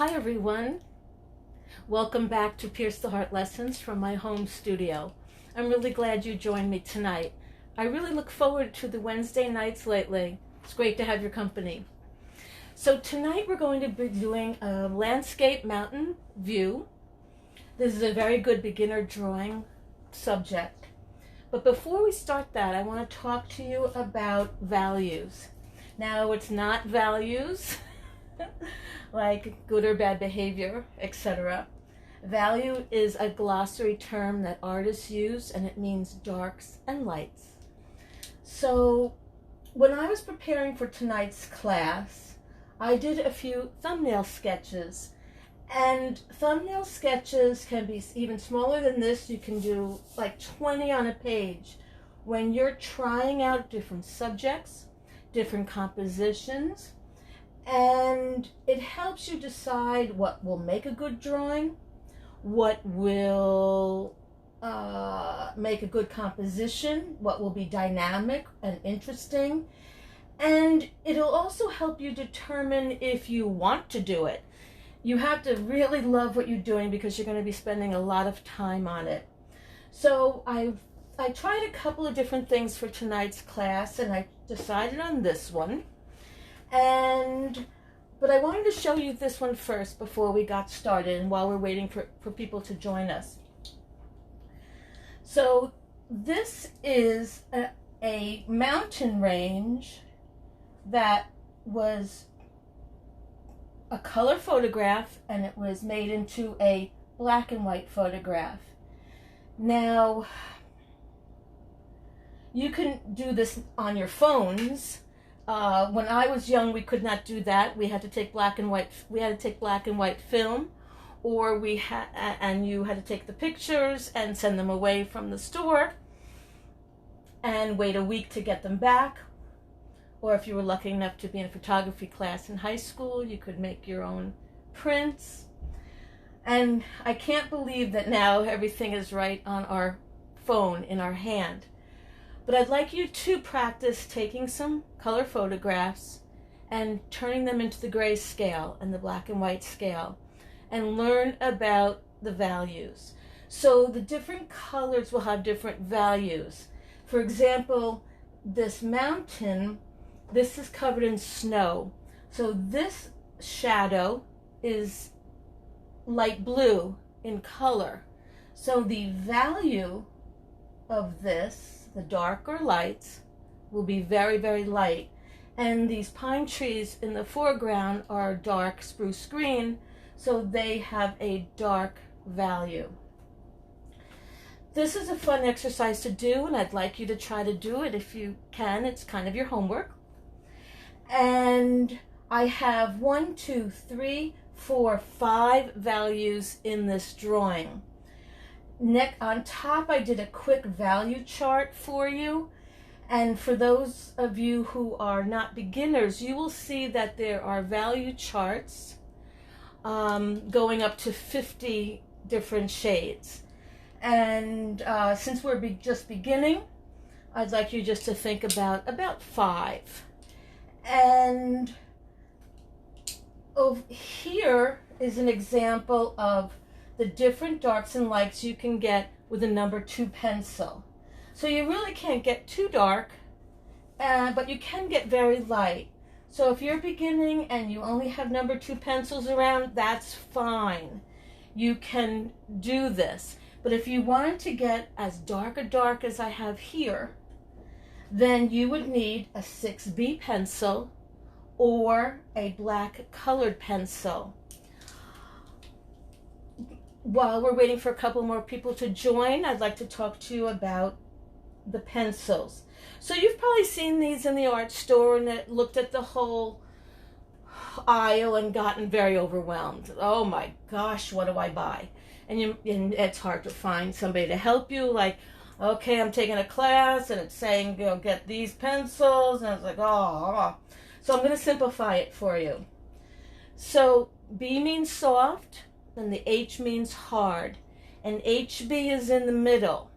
Hi everyone, welcome back to Pierce the Heart Lessons from my home studio. I'm really glad you joined me tonight. I really look forward to the Wednesday nights lately. It's great to have your company. So tonight we're going to be doing a landscape mountain view. This is a very good beginner drawing subject. But before we start that, I want to talk to you about values. Now, it's not values like good or bad behavior, etc. Value is a glossary term that artists use, and it means darks and lights. So when I was preparing for tonight's class, I did a few thumbnail sketches. And thumbnail sketches can be even smaller than this. You can do like 20 on a page when you're trying out different subjects, different compositions, and it helps you decide what will make a good drawing, what will make a good composition, what will be dynamic and interesting, and it'll also help you determine if you want to do it. You have to really love what you're doing because you're going to be spending a lot of time on it. So I tried a couple of different things for tonight's class, and I decided on this one. But I wanted to show you this one first before we got started and while we're waiting for people to join us. So this is a mountain range that was a color photograph, and it was made into a black and white photograph. Now, you can do this on your phones. When I was young, we could not do that. We had to take black and white. We had to take black and white film, or and you had to take the pictures and send them away from the store, and wait a week to get them back. Or if you were lucky enough to be in a photography class in high school, you could make your own prints. And I can't believe that now everything is right on our phone in our hand. But I'd like you to practice taking some color photographs and turning them into the grayscale and the black and white scale, and learn about the values. So the different colors will have different values. For example, this mountain, this is covered in snow. So this shadow is light blue in color. So the value of this, the darker lights, will be very, very light. And these pine trees in the foreground are dark spruce green, so they have a dark value. This is a fun exercise to do, and I'd like you to try to do it if you can. It's kind of your homework. And I have 1, 2, 3, 4, 5 values in this drawing. On top, I did a quick value chart for you. And for those of you who are not beginners, you will see that there are value charts going up to 50 different shades. And since we're just beginning, I'd like you just to think about 5. And over here is an example of the different darks and lights you can get with a number 2 pencil. So you really can't get too dark, but you can get very light. So if you're beginning and you only have number 2 pencils around, that's fine. You can do this. But if you wanted to get as dark a dark as I have here, then you would need a 6B pencil or a black colored pencil. While we're waiting for a couple more people to join, I'd like to talk to you about the pencils. So you've probably seen these in the art store and looked at the whole aisle and gotten very overwhelmed. Oh my gosh, what do I buy? And it's hard to find somebody to help you, like, okay, I'm taking a class and it's saying, you know, get these pencils, and it's like, oh. So I'm going to simplify it for you. So B means soft, and the H means hard, and HB is in the middle.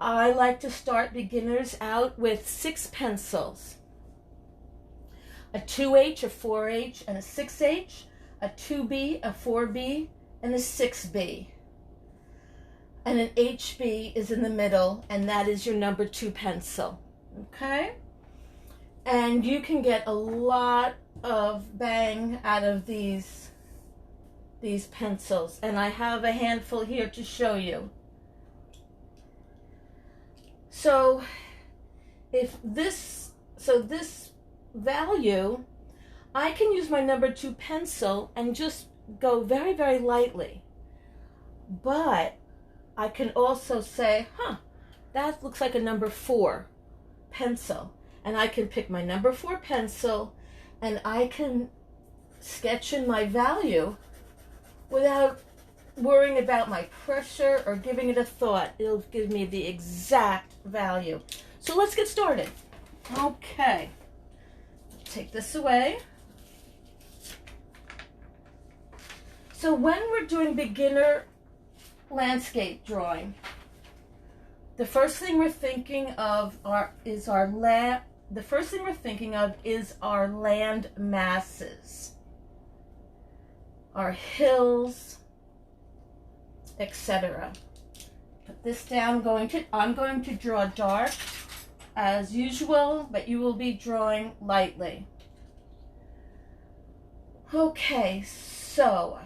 I like to start beginners out with 6 pencils. A 2H, a 4H, and a 6H. a 2B, a 4B, and a 6B. And an HB is in the middle, and that is your number 2 pencil. Okay? And you can get a lot of bang out of these pencils. And I have a handful here to show you. So this value, I can use my number 2 pencil and just go very, very lightly. But I can also say, that looks like a number 4 pencil. And I can pick my number 4 pencil and I can sketch in my value without worrying about my pressure or giving it a thought. It'll give me the exact value. So let's get started. Okay. Take this away. So when we're doing beginner landscape drawing, the first thing we're thinking of is our land masses, our hills, etc. Put this down. I'm going to draw dark as usual, but you will be drawing lightly. Okay, so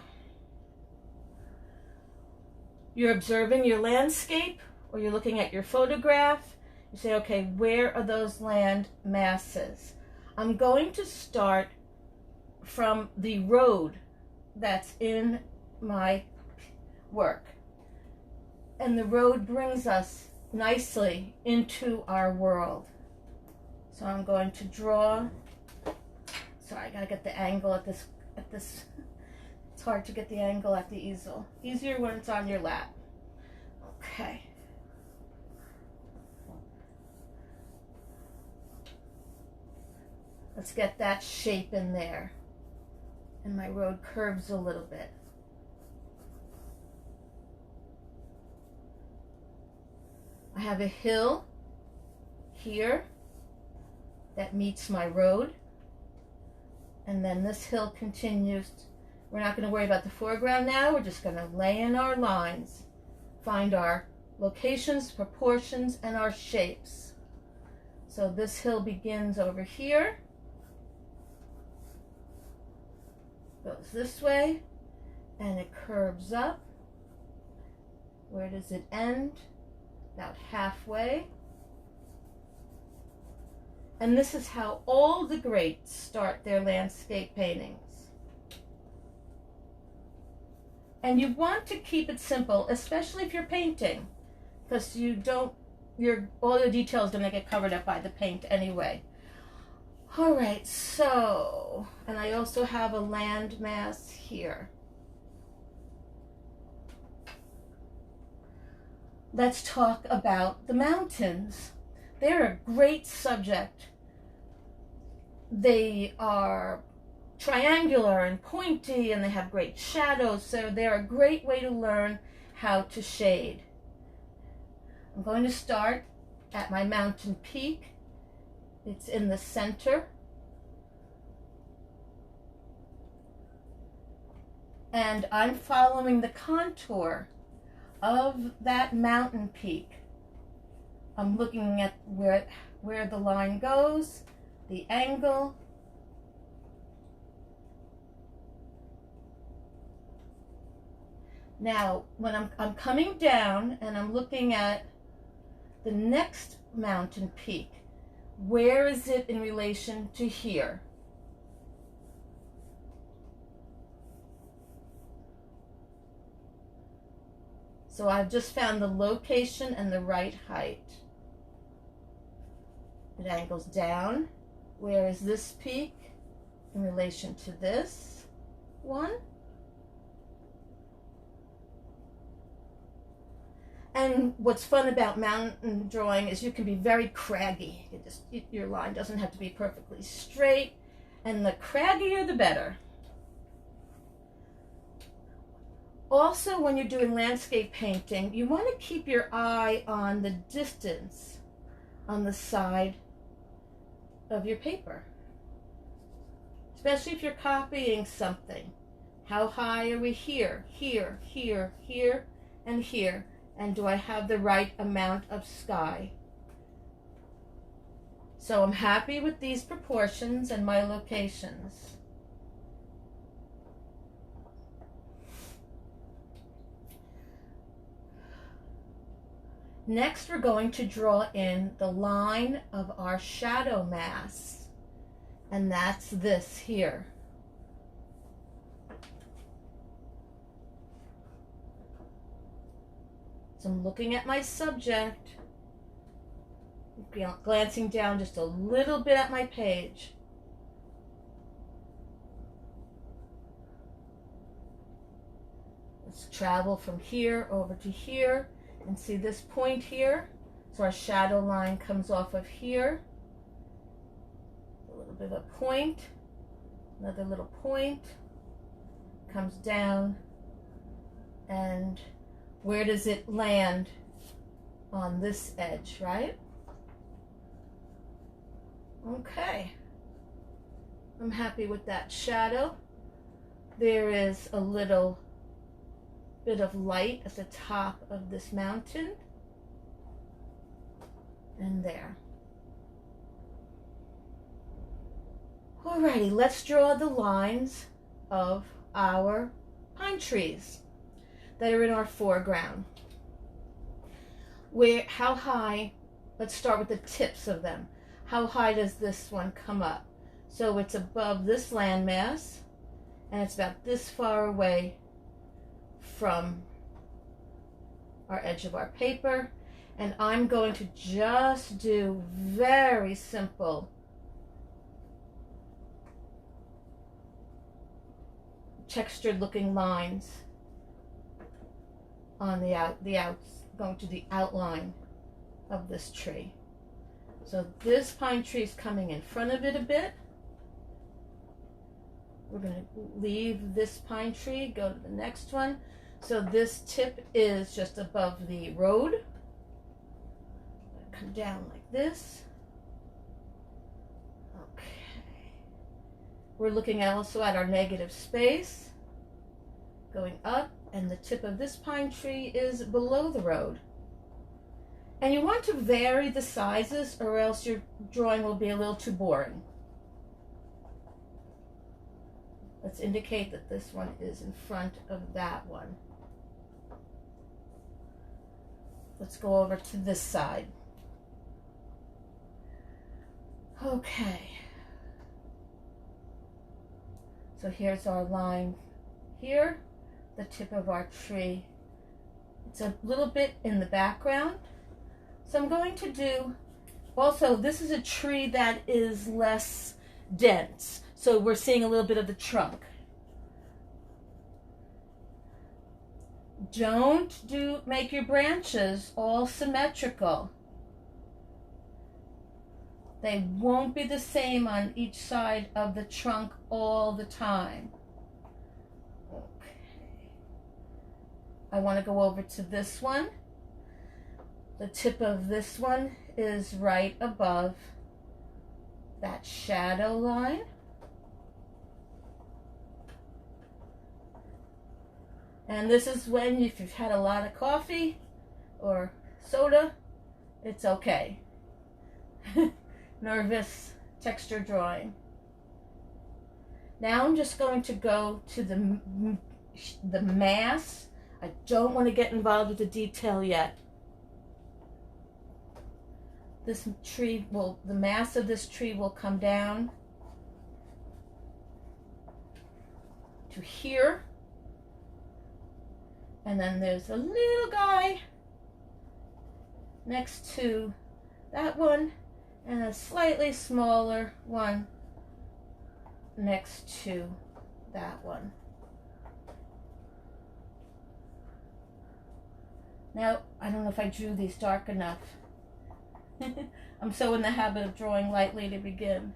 you're observing your landscape, or you're looking at your photograph. You say, okay, where are those land masses? I'm going to start from the road that's in my work. And the road brings us nicely into our world. So I'm going to draw. Sorry, I gotta get the angle at this. It's hard to get the angle at the easel. Easier when it's on your lap. Okay. Let's get that shape in there. And my road curves a little bit. I have a hill here that meets my road. And then this hill continues. We're not going to worry about the foreground now. We're just going to lay in our lines, find our locations, proportions, and our shapes. So this hill begins over here, goes this way, and it curves up. Where does it end? About halfway. And this is how all the greats start their landscape paintings. And you want to keep it simple, especially if you're painting, because all the details are going to get covered up by the paint anyway. All right, so, and I also have a land mass here. Let's talk about the mountains. They're a great subject. They are triangular and pointy, and they have great shadows, so they're a great way to learn how to shade. I'm going to start at my mountain peak. It's in the center. And I'm following the contour of that mountain peak. I'm looking at where the line goes, the angle. Now, when I'm coming down and I'm looking at the next mountain peak, where is it in relation to here? So I've just found the location and the right height. It angles down. Where is this peak in relation to this one? And what's fun about mountain drawing is you can be very craggy. Your line doesn't have to be perfectly straight, and the craggier the better. Also, when you're doing landscape painting, you want to keep your eye on the distance on the side of your paper, especially if you're copying something. How high are we here, here, here, here, and here? And do I have the right amount of sky? So I'm happy with these proportions and my locations. Next, we're going to draw in the line of our shadow mass, and that's this here. So I'm looking at my subject, glancing down just a little bit at my page. Let's travel from here over to here and see this point here. So our shadow line comes off of here. A little bit of a point, another little point, comes down, and where does it land? On this edge, right? Okay. I'm happy with that shadow. There is a little bit of light at the top of this mountain. And there. Alrighty, let's draw the lines of our pine trees that are in our foreground. How high, let's start with the tips of them. How high does this one come up? So it's above this landmass, and it's about this far away from our edge of our paper. And I'm going to just do very simple textured looking lines on going to the outline of this tree. So this pine tree is coming in front of it a bit. We're going to leave this pine tree, go to the next one. So this tip is just above the road. Come down like this. Okay. We're looking also at our negative space, going up, and the tip of this pine tree is below the road. And you want to vary the sizes, or else your drawing will be a little too boring. Let's indicate that this one is in front of that one. Let's go over to this side. Okay. So here's our line here, the tip of our tree. It's a little bit in the background. So I'm going to do, also this is a tree that is less dense. So we're seeing a little bit of the trunk. Don't make your branches all symmetrical. They won't be the same on each side of the trunk all the time. Okay. I want to go over to this one. The tip of this one is right above that shadow line. And this is when, if you've had a lot of coffee or soda, it's okay. Nervous texture drawing. Now I'm just going to go to the mass. I don't want to get involved with the detail yet. This tree will, the mass of this tree will come down to here. And then there's a little guy next to that one, and a slightly smaller one next to that one. Now, I don't know if I drew these dark enough. I'm so in the habit of drawing lightly to begin.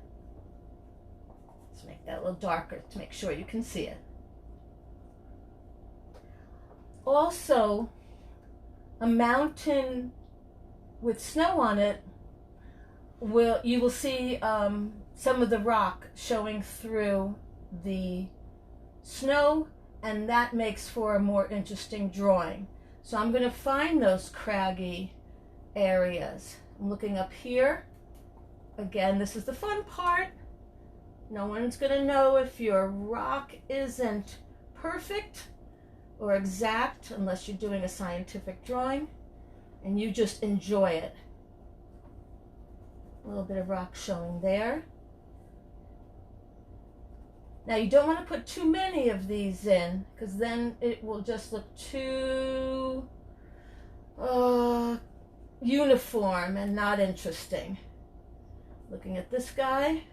Let's make that a little darker to make sure you can see it. Also, a mountain with snow on it, you will see some of the rock showing through the snow and that makes for a more interesting drawing. So I'm going to find those craggy areas. I'm looking up here. Again, this is the fun part. No one's going to know if your rock isn't perfect or exact unless you're doing a scientific drawing, and you just enjoy it. A little bit of rock showing there. Now you don't want to put too many of these in, because then it will just look too uniform and not interesting. Looking at this guy.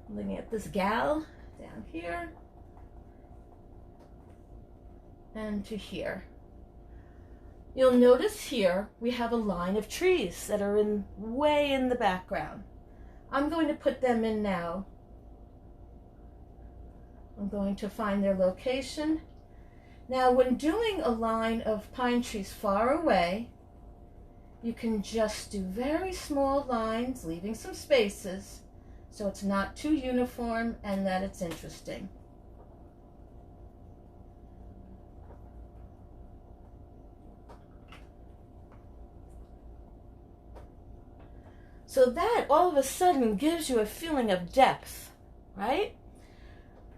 Looking at this gal down here. And to here. You'll notice here we have a line of trees that are way in the background. I'm going to put them in now. I'm going to find their location. Now, when doing a line of pine trees far away, you can just do very small lines, leaving some spaces, so it's not too uniform and that it's interesting. So that all of a sudden gives you a feeling of depth, right?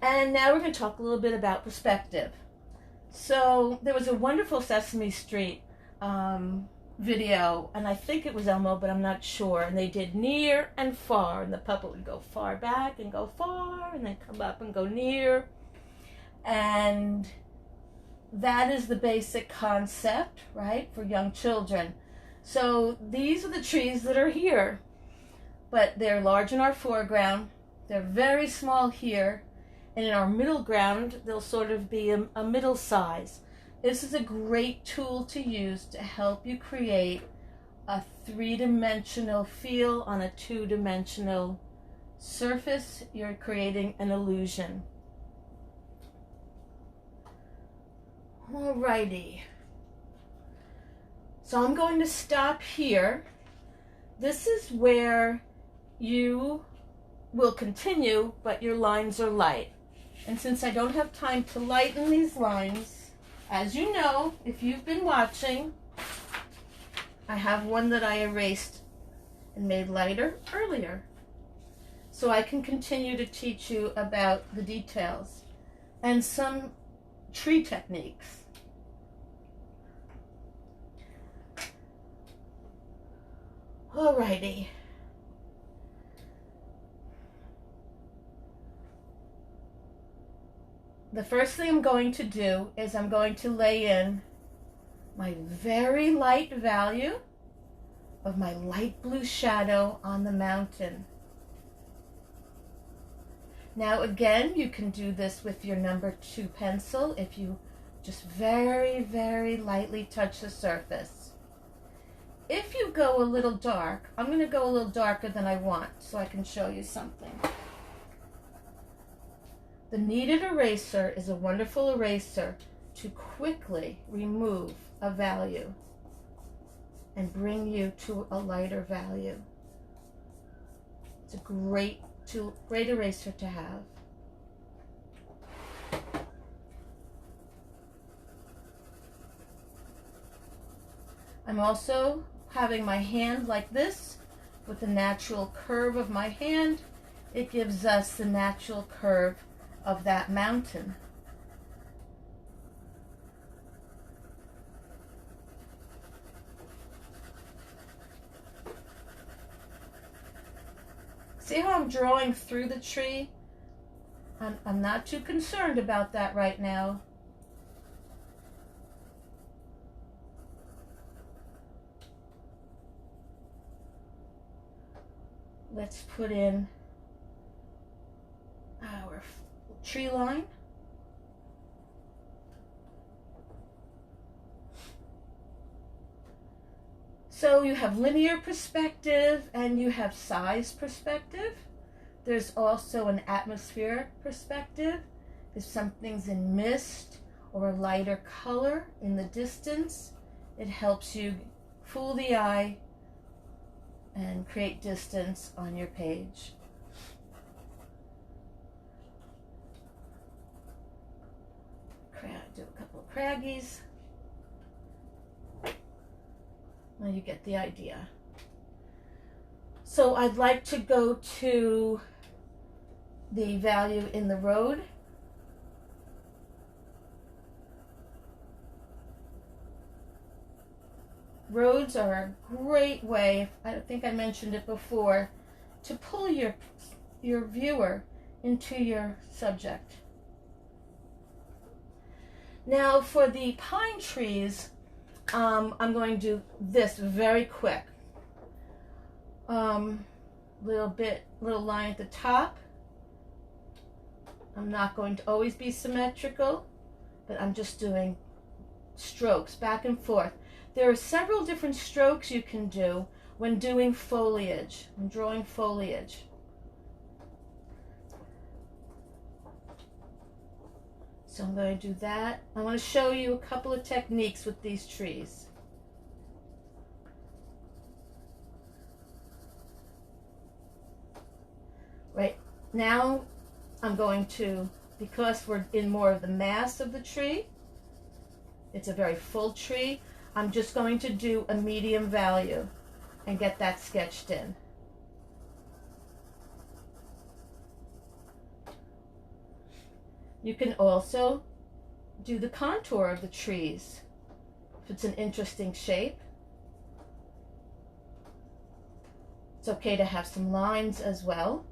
And now we're going to talk a little bit about perspective. So there was a wonderful Sesame Street video, and I think it was Elmo, but I'm not sure. And they did near and far, and the puppet would go far back and go far, and then come up and go near. And that is the basic concept, right, for young children. So these are the trees that are here, but they're large in our foreground. They're very small here, and in our middle ground, they'll sort of be a middle size. This is a great tool to use to help you create a three-dimensional feel on a two-dimensional surface. You're creating an illusion. Alrighty. So I'm going to stop here. This is where you will continue, but your lines are light. And since I don't have time to lighten these lines, as you know, if you've been watching, I have one that I erased and made lighter earlier. So I can continue to teach you about the details and some tree techniques. Alrighty. The first thing I'm going to do is I'm going to lay in my very light value of my light blue shadow on the mountain. Now again, you can do this with your number 2 pencil if you just very, very lightly touch the surface. If you go a little dark, I'm going to go a little darker than I want so I can show you something. The kneaded eraser is a wonderful eraser to quickly remove a value and bring you to a lighter value. It's a great tool, great eraser to have. I'm also having my hand like this with the natural curve of my hand. It gives us the natural curve of that mountain. See how I'm drawing through the tree? I'm not too concerned about that right now. Let's put in our tree line. So you have linear perspective and you have size perspective. There's also an atmospheric perspective. If something's in mist or a lighter color in the distance, it helps you fool the eye and create distance on your page. do a couple of craggies. Well, you get the idea. So I'd like to go to the value in the road. Roads are a great way, I think I mentioned it before, to pull your viewer into your subject. Now for the pine trees, I'm going to do this very quick. Little line at the top. I'm not going to always be symmetrical, but I'm just doing strokes back and forth. There are several different strokes you can do when doing foliage, when drawing foliage. So I'm going to do that. I want to show you a couple of techniques with these trees. Right now I'm going to, because we're in more of the mass of the tree, it's a very full tree, I'm just going to do a medium value and get that sketched in. You can also do the contour of the trees if it's an interesting shape. It's okay to have some lines as well.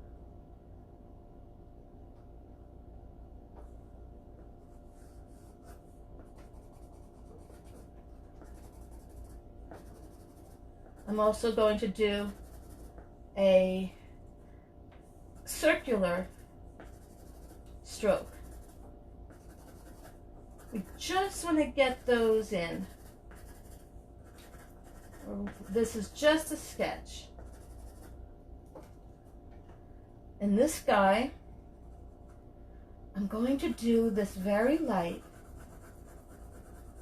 I'm also going to do a circular stroke. We just want to get those in. This is just a sketch. And this guy, I'm going to do this very light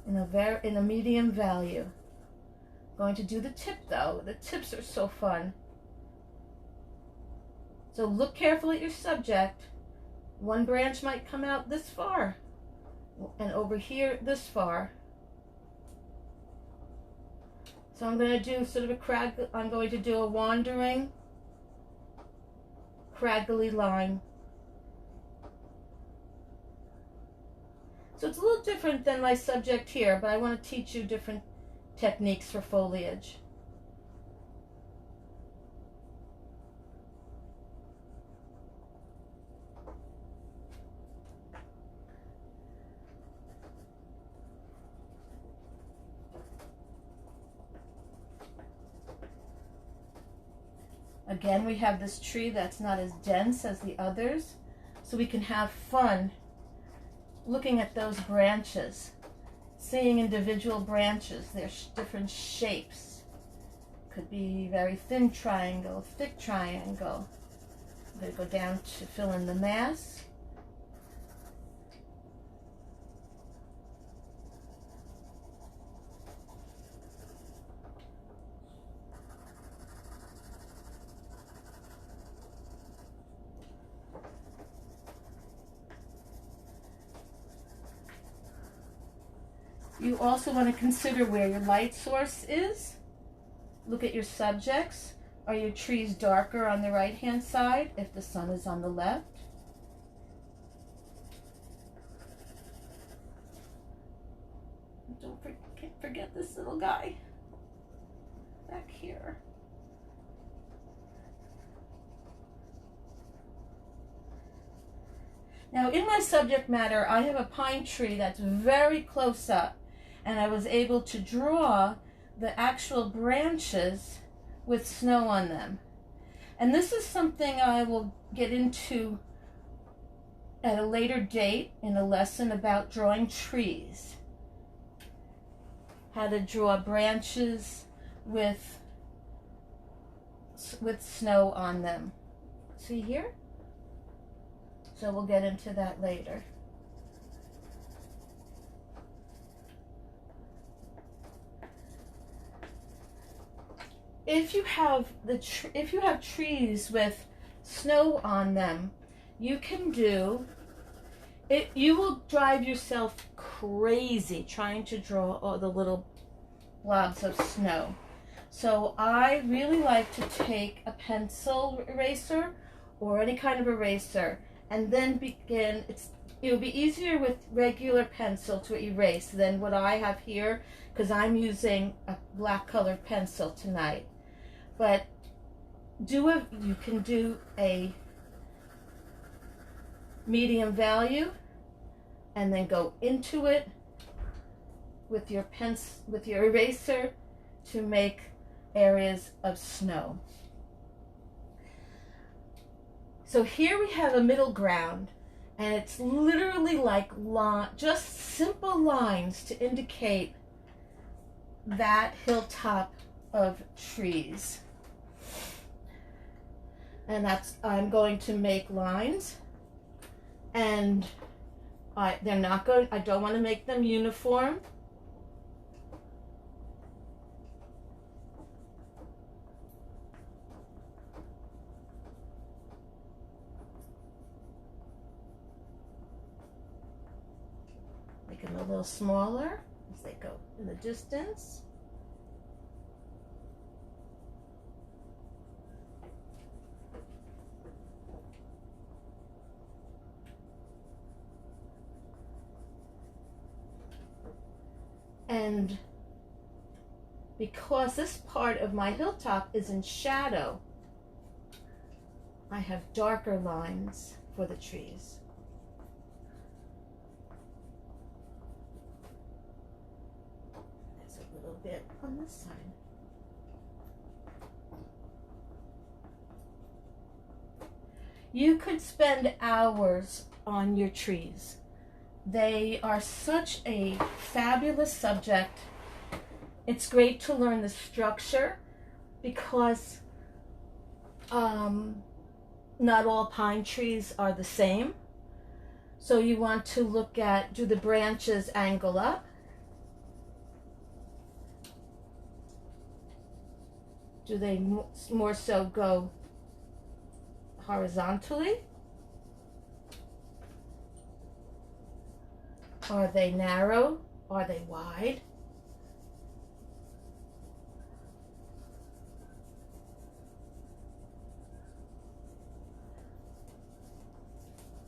in a medium value. Going to do the tip though. The tips are so fun. So look carefully at your subject. One branch might come out this far, and over here this far. So I'm going to do sort of I'm going to do a wandering, craggly line. So it's a little different than my subject here, but I want to teach you different techniques for foliage. Again, we have this tree that's not as dense as the others, so we can have fun looking at those branches, seeing individual branches, their different shapes. Could be very thin triangle, thick triangle. I'm going to go down to fill in the mass. You also want to consider where your light source is. Look at your subjects. Are your trees darker on the right-hand side if the sun is on the left? Don't forget this little guy back here. Now in my subject matter, I have a pine tree that's very close up, and I was able to draw the actual branches with snow on them. And this is something I will get into at a later date in a lesson about drawing trees. How to draw branches with snow on them. See here? So we'll get into that later. If you have trees with snow on them, you can do You will drive yourself crazy trying to draw all the little blobs of snow. So I really like to take a pencil eraser or any kind of eraser and then begin. It'll be easier with regular pencil to erase than what I have here because I'm using a black colored pencil tonight. But you can do a medium value and then go into it with your eraser to make areas of snow. So here we have a middle ground, and it's literally like just simple lines to indicate that hilltop of trees. And I'm going to make lines, and I don't want to make them uniform. Make them a little smaller as they go in the distance. And because this part of my hilltop is in shadow, I have darker lines for the trees. There's a little bit on this side. You could spend hours on your trees. They are such a fabulous subject. It's great to learn the structure because not all pine trees are the same. So you want to look at, do the branches angle up? Do they more so go horizontally? Are they narrow? Are they wide?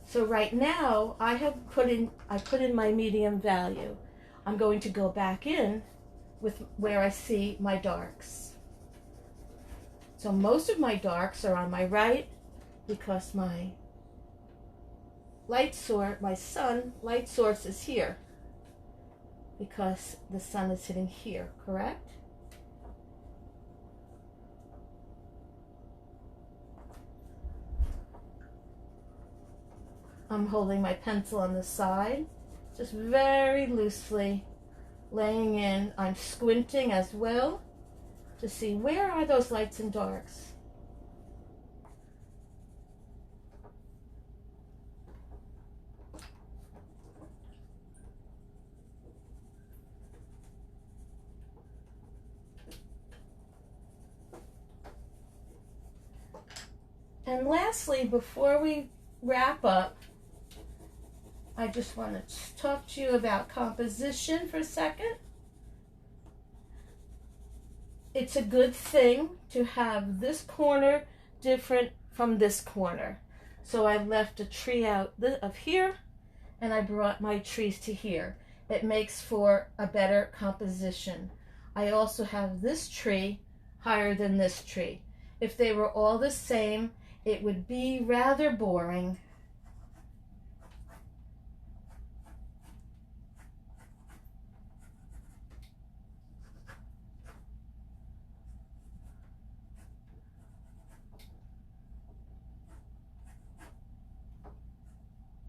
So right now I put in my medium value. I'm going to go back in with where I see my darks. So most of my darks are on my right because my sun light source is here because the sun is hitting here, correct? I'm holding my pencil on the side, just very loosely laying in. I'm squinting as well to see where are those lights and darks. And lastly, before we wrap up, I just want to talk to you about composition for a second. It's a good thing to have this corner different from this corner. So I left a tree out of here and I brought my trees to here. It makes for a better composition. I also have this tree higher than this tree. If they were all the same, it would be rather boring.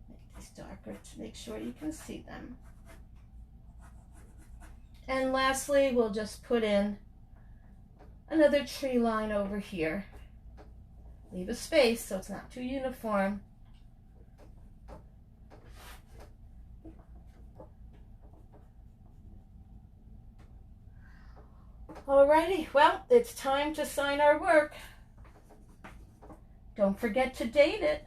Make these darker to make sure you can see them. And lastly, we'll just put in another tree line over here. Leave a space so it's not too uniform. Alrighty, well, it's time to sign our work. Don't forget to date it.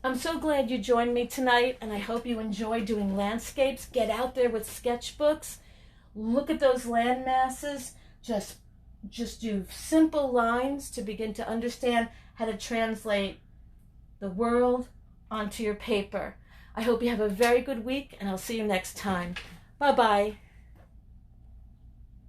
I'm so glad you joined me tonight, and I hope you enjoy doing landscapes. Get out there with sketchbooks. Look at those land masses. Just do simple lines to begin to understand how to translate the world onto your paper. I hope you have a very good week, and I'll see you next time. Bye-bye.